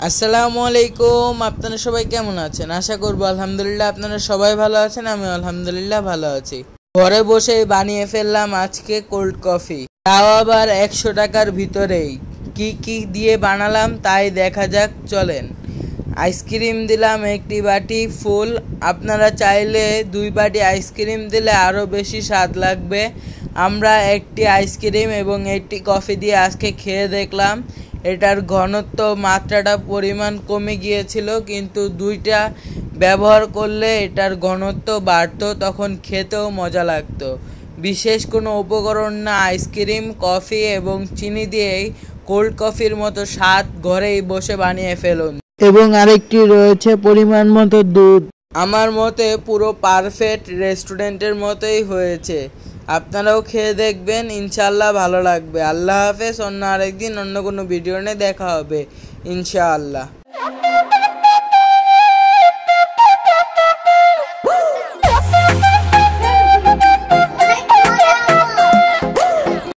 আসসালামু আলাইকুম। আপনারা সবাই কেমন আছেন? আশা করব আলহামদুলিল্লাহ আপনারা সবাই ভালো আছেন। আমি আলহামদুলিল্লাহ ভালো আছি। ঘরে বসে বানিয়ে ফেললাম আজকে কোল্ড কফি, তাও আবার 100 টাকার ভিতরেই। কি কি দিয়ে বানালাম তাই দেখা যাক, চলেন। আইসক্রিম দিলাম একটি বাটি ফুল। আপনারা চাইলে 2 বাটি আইসক্রিম দিলে আরও বেশি স্বাদ লাগবে। আমরা একটি আইসক্রিম এবং একটি কফি দিয়ে আজকে খেয়ে দেখলাম, এটার ঘনত্ব মাত্রাটা পরিমাণ কমে গিয়েছিল, কিন্তু 2টা ব্যবহার করলে এটার ঘনত্ব বাড়তো, তখন খেতেও মজা লাগতো। বিশেষ কোনো উপকরণ না, আইসক্রিম, কফি এবং চিনি দিয়েই কোল্ড কফির মতো স্বাদ ঘরেই বসে বানিয়ে ফেলুন। এবং আরেকটি রয়েছে পরিমাণ মতো দুধ। আমার মতে পুরো পারফেক্ট রেস্টুরেন্টের মতোই হয়েছে। আপনারাও খেয়ে দেখবেন, ইনশাআল্লাহ ভালো লাগবে। আল্লাহ হাফেজ। অন্য আরেকদিন অন্য কোনো ভিডিও নিয়ে দেখা হবে ইনশাআল্লাহ।